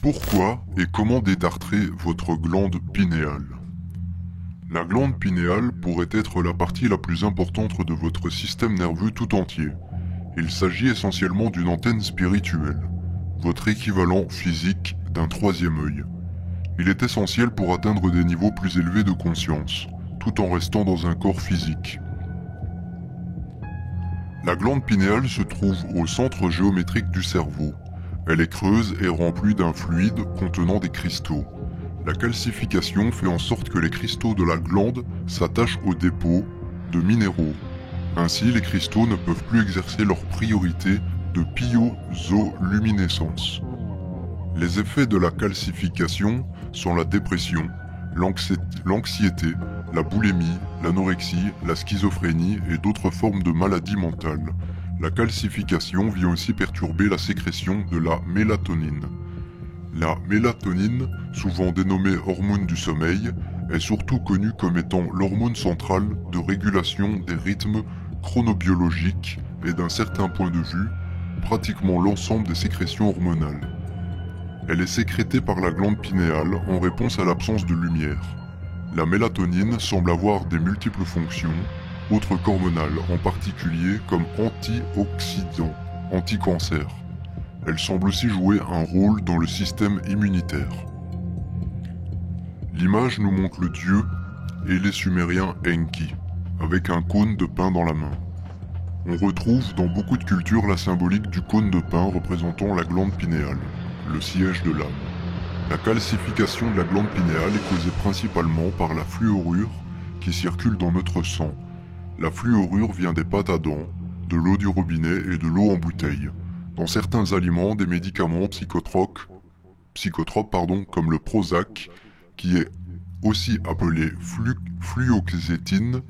Pourquoi et comment détartrer votre glande pinéale? La glande pinéale pourrait être la partie la plus importante de votre système nerveux tout entier. Il s'agit essentiellement d'une antenne spirituelle, votre équivalent physique d'un troisième œil. Il est essentiel pour atteindre des niveaux plus élevés de conscience, tout en restant dans un corps physique. La glande pinéale se trouve au centre géométrique du cerveau. Elle est creuse et remplie d'un fluide contenant des cristaux. La calcification fait en sorte que les cristaux de la glande s'attachent aux dépôts de minéraux. Ainsi, les cristaux ne peuvent plus exercer leur priorité de piézoluminescence. Les effets de la calcification sont la dépression, l'anxiété, la boulimie, l'anorexie, la schizophrénie et d'autres formes de maladies mentales. La calcification vient aussi perturber la sécrétion de la mélatonine. La mélatonine, souvent dénommée hormone du sommeil, est surtout connue comme étant l'hormone centrale de régulation des rythmes chronobiologiques et d'un certain point de vue, pratiquement l'ensemble des sécrétions hormonales. Elle est sécrétée par la glande pinéale en réponse à l'absence de lumière. La mélatonine semble avoir des multiples fonctions, autres qu'hormonales, en particulier comme antioxydant, anti-cancer. Elle semble aussi jouer un rôle dans le système immunitaire. L'image nous montre le dieu et les Sumériens Enki, avec un cône de pain dans la main. On retrouve dans beaucoup de cultures la symbolique du cône de pain représentant la glande pinéale, le siège de l'âme. La calcification de la glande pinéale est causée principalement par la fluorure qui circule dans notre sang. La fluorure vient des pâtes à dents, de l'eau du robinet et de l'eau en bouteille. Dans certains aliments, des médicaments psychotropes comme le Prozac, qui est aussi appelé fluoxétine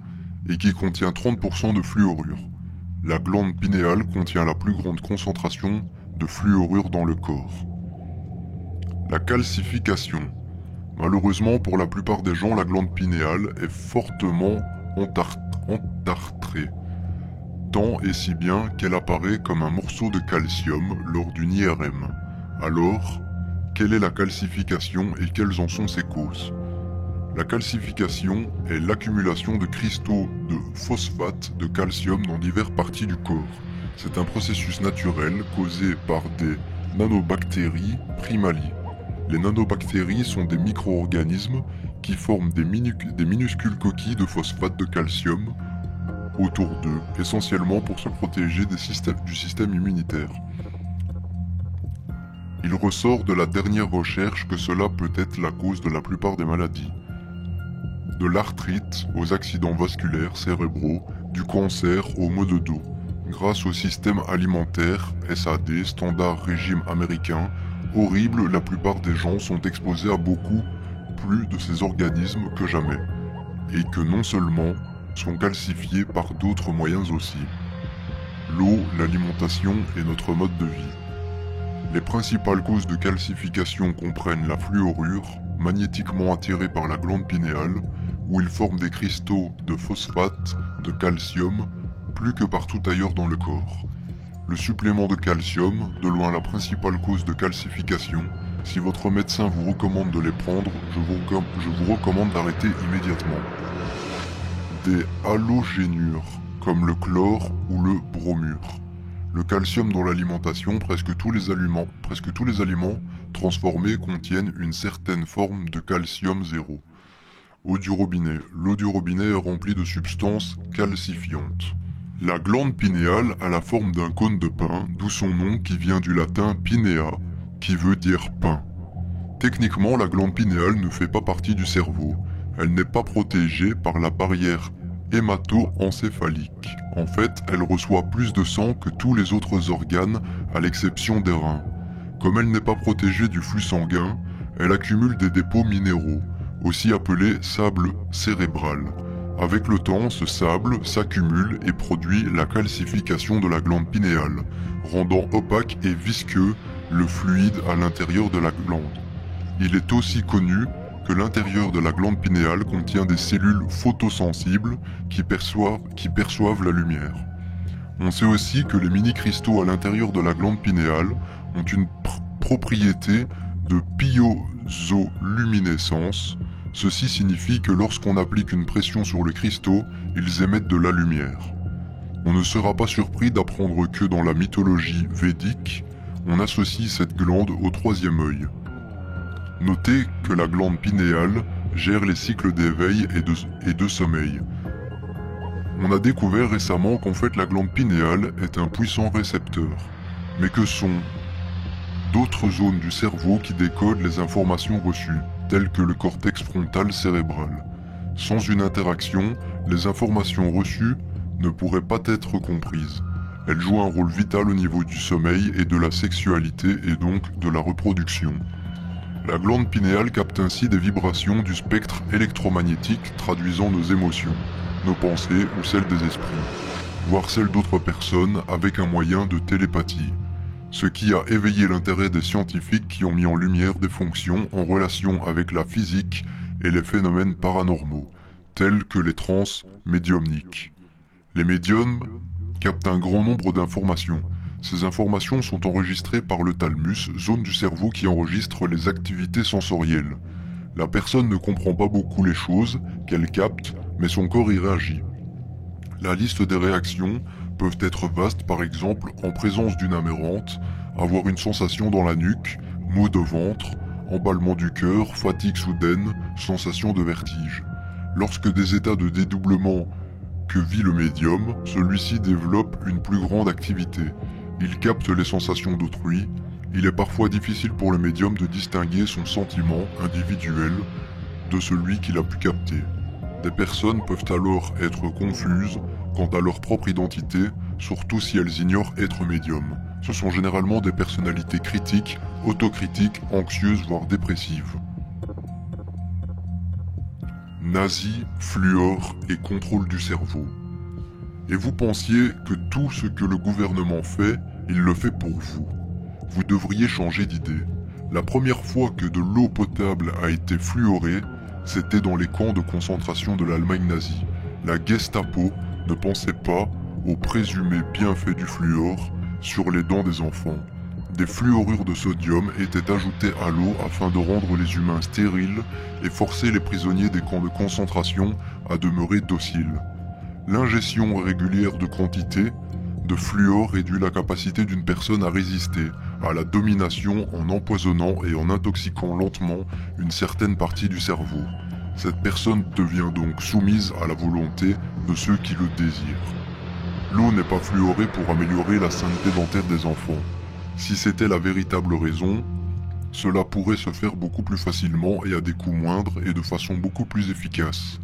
et qui contient 30% de fluorure. La glande pinéale contient la plus grande concentration de fluorure dans le corps. La calcification. Malheureusement, pour la plupart des gens, la glande pinéale est fortement entartrée, tant et si bien qu'elle apparaît comme un morceau de calcium lors d'une IRM. Alors, quelle est la calcification et quelles en sont ses causes? La calcification est l'accumulation de cristaux de phosphate de calcium dans diverses parties du corps. C'est un processus naturel causé par des nanobactéries primali. Les nanobactéries sont des micro-organismes qui forment des minuscules coquilles de phosphate de calcium autour d'eux, essentiellement pour se protéger du système immunitaire. Il ressort de la dernière recherche que cela peut être la cause de la plupart des maladies. De l'arthrite aux accidents vasculaires cérébraux, du cancer aux maux de dos. Grâce au système alimentaire SAD, standard régime américain, horrible, la plupart des gens sont exposés à beaucoup plus de ces organismes que jamais. Et que non seulement sont calcifiés par d'autres moyens aussi. L'eau, l'alimentation et notre mode de vie. Les principales causes de calcification comprennent la fluorure, magnétiquement attirée par la glande pinéale, où il forme des cristaux de phosphate de calcium plus que partout ailleurs dans le corps. Le supplément de calcium, de loin la principale cause de calcification. Si votre médecin vous recommande de les prendre, je vous recommande d'arrêter immédiatement. Des halogénures, comme le chlore ou le bromure. Le calcium dans l'alimentation, presque tous les aliments transformés contiennent une certaine forme de calcium zéro. Eau du robinet. L'eau du robinet est remplie de substances calcifiantes. La glande pinéale a la forme d'un cône de pain, d'où son nom qui vient du latin pinea, qui veut dire pain. Techniquement, la glande pinéale ne fait pas partie du cerveau. Elle n'est pas protégée par la barrière hémato-encéphalique. En fait, elle reçoit plus de sang que tous les autres organes, à l'exception des reins. Comme elle n'est pas protégée du flux sanguin, elle accumule des dépôts minéraux, aussi appelés sable cérébral. Avec le temps, ce sable s'accumule et produit la calcification de la glande pinéale, rendant opaque et visqueux le fluide à l'intérieur de la glande. Il est aussi connu que l'intérieur de la glande pinéale contient des cellules photosensibles qui perçoivent la lumière. On sait aussi que les mini-cristaux à l'intérieur de la glande pinéale ont une propriété de piézoluminescence. Ceci signifie que lorsqu'on applique une pression sur les cristaux, ils émettent de la lumière. On ne sera pas surpris d'apprendre que dans la mythologie védique, on associe cette glande au troisième œil. Notez que la glande pinéale gère les cycles d'éveil et de sommeil. On a découvert récemment qu'en fait la glande pinéale est un puissant récepteur, mais que sont d'autres zones du cerveau qui décodent les informations reçues, telles que le cortex frontal cérébral. Sans une interaction, les informations reçues ne pourraient pas être comprises. Elles jouent un rôle vital au niveau du sommeil et de la sexualité et donc de la reproduction. La glande pinéale capte ainsi des vibrations du spectre électromagnétique traduisant nos émotions, nos pensées ou celles des esprits, voire celles d'autres personnes avec un moyen de télépathie. Ce qui a éveillé l'intérêt des scientifiques qui ont mis en lumière des fonctions en relation avec la physique et les phénomènes paranormaux, tels que les transes médiumniques. Les médiums captent un grand nombre d'informations. Ces informations sont enregistrées par le thalamus, zone du cerveau qui enregistre les activités sensorielles. La personne ne comprend pas beaucoup les choses qu'elle capte, mais son corps y réagit. La liste des réactions peuvent être vastes, par exemple en présence d'une amérante, avoir une sensation dans la nuque, maux de ventre, emballement du cœur, fatigue soudaine, sensation de vertige. Lorsque des états de dédoublement que vit le médium, celui-ci développe une plus grande activité. Il capte les sensations d'autrui. Il est parfois difficile pour le médium de distinguer son sentiment individuel de celui qu'il a pu capter. Des personnes peuvent alors être confuses quant à leur propre identité, surtout si elles ignorent être médium. Ce sont généralement des personnalités critiques, autocritiques, anxieuses voire dépressives. Nazi, fluor et contrôle du cerveau. Et vous pensiez que tout ce que le gouvernement fait, il le fait pour vous. Vous devriez changer d'idée. La première fois que de l'eau potable a été fluorée, c'était dans les camps de concentration de l'Allemagne nazie. La Gestapo ne pensait pas aux présumés bienfaits du fluor sur les dents des enfants. Des fluorures de sodium étaient ajoutées à l'eau afin de rendre les humains stériles et forcer les prisonniers des camps de concentration à demeurer dociles. L'ingestion régulière de quantité de fluor réduit la capacité d'une personne à résister à la domination en empoisonnant et en intoxiquant lentement une certaine partie du cerveau. Cette personne devient donc soumise à la volonté de ceux qui le désirent. L'eau n'est pas fluorée pour améliorer la sainteté dentaire des enfants. Si c'était la véritable raison, cela pourrait se faire beaucoup plus facilement et à des coûts moindres et de façon beaucoup plus efficace.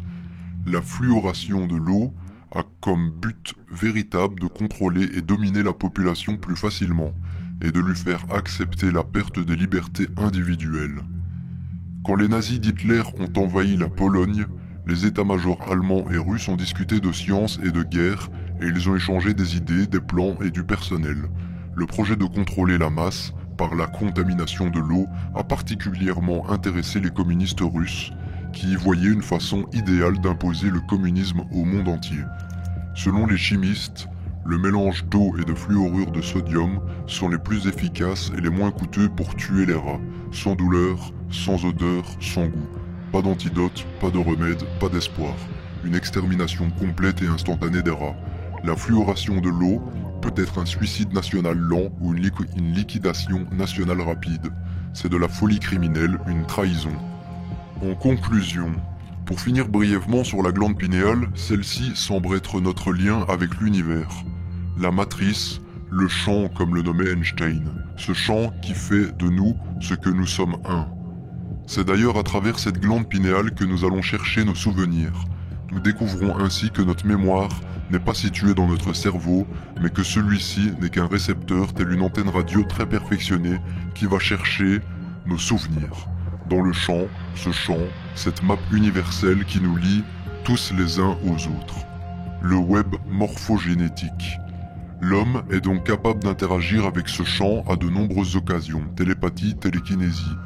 La fluoration de l'eau a comme but véritable de contrôler et dominer la population plus facilement et de lui faire accepter la perte des libertés individuelles. Quand les nazis d'Hitler ont envahi la Pologne, les états-majors allemands et russes ont discuté de science et de guerre et ils ont échangé des idées, des plans et du personnel. Le projet de contrôler la masse par la contamination de l'eau a particulièrement intéressé les communistes russes, qui y voyaient une façon idéale d'imposer le communisme au monde entier. Selon les chimistes, le mélange d'eau et de fluorure de sodium sont les plus efficaces et les moins coûteux pour tuer les rats, sans douleur, sans odeur, sans goût. Pas d'antidote, pas de remède, pas d'espoir. Une extermination complète et instantanée des rats. La fluoration de l'eau peut être un suicide national lent ou une liquidation nationale rapide. C'est de la folie criminelle, une trahison. En conclusion, pour finir brièvement sur la glande pinéale, celle-ci semble être notre lien avec l'univers. La matrice, le champ comme le nommait Einstein, ce champ qui fait de nous ce que nous sommes un. C'est d'ailleurs à travers cette glande pinéale que nous allons chercher nos souvenirs. Nous découvrons ainsi que notre mémoire n'est pas située dans notre cerveau, mais que celui-ci n'est qu'un récepteur tel une antenne radio très perfectionnée qui va chercher nos souvenirs. Dans le champ, ce champ, cette map universelle qui nous lie tous les uns aux autres. Le web morphogénétique. L'homme est donc capable d'interagir avec ce champ à de nombreuses occasions, télépathie, télékinésie.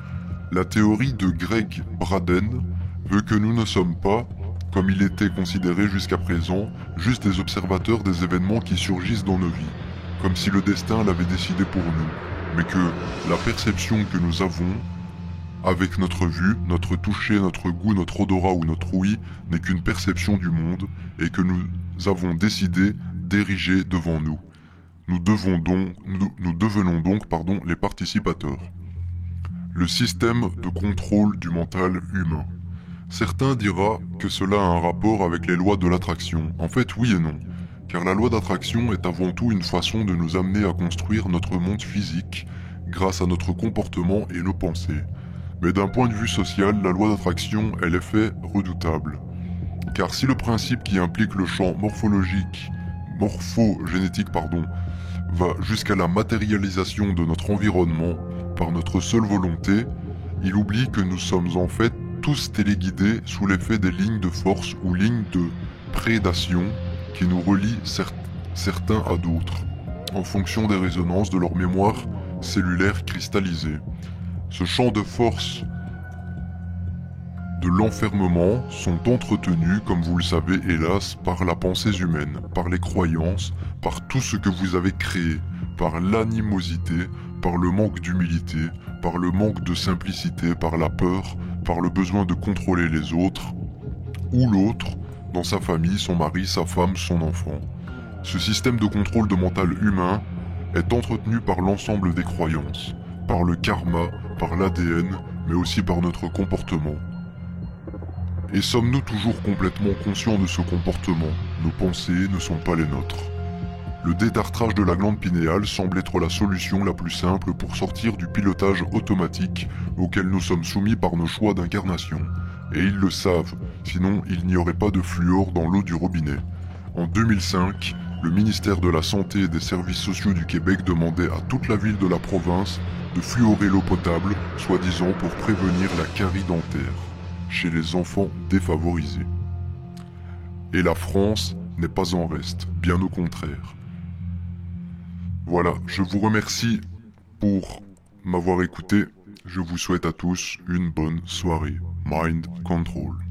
La théorie de Greg Braden veut que nous ne sommes pas, comme il était considéré jusqu'à présent, juste des observateurs des événements qui surgissent dans nos vies, comme si le destin l'avait décidé pour nous, mais que la perception que nous avons avec notre vue, notre toucher, notre goût, notre odorat ou notre ouïe n'est qu'une perception du monde et que nous avons décidé d'ériger devant nous. Nous devenons donc les participateurs. Le système de contrôle du mental humain. Certains diront que cela a un rapport avec les lois de l'attraction. En fait, oui et non. Car la loi d'attraction est avant tout une façon de nous amener à construire notre monde physique grâce à notre comportement et nos pensées. Mais d'un point de vue social, la loi d'attraction est l'effet redoutable. Car si le principe qui implique le champ morphogénétique, va jusqu'à la matérialisation de notre environnement par notre seule volonté, il oublie que nous sommes en fait tous téléguidés sous l'effet des lignes de force ou lignes de prédation qui nous relient certains à d'autres, en fonction des résonances de leur mémoire cellulaire cristallisée. Ce champ de force de l'enfermement sont entretenus, comme vous le savez hélas, par la pensée humaine, par les croyances, par tout ce que vous avez créé, par l'animosité, par le manque d'humilité, par le manque de simplicité, par la peur, par le besoin de contrôler les autres, ou l'autre, dans sa famille, son mari, sa femme, son enfant. Ce système de contrôle de mental humain est entretenu par l'ensemble des croyances, par le karma, par l'ADN, mais aussi par notre comportement. Et sommes-nous toujours complètement conscients de ce comportement? Nos pensées ne sont pas les nôtres. Le détartrage de la glande pinéale semble être la solution la plus simple pour sortir du pilotage automatique auquel nous sommes soumis par nos choix d'incarnation. Et ils le savent, sinon il n'y aurait pas de fluor dans l'eau du robinet. En 2005, le ministère de la Santé et des Services sociaux du Québec demandait à toute la ville de la province de fluorer l'eau potable, soi-disant pour prévenir la carie dentaire chez les enfants défavorisés. Et la France n'est pas en reste, bien au contraire. Voilà, je vous remercie pour m'avoir écouté. Je vous souhaite à tous une bonne soirée. Mind Control.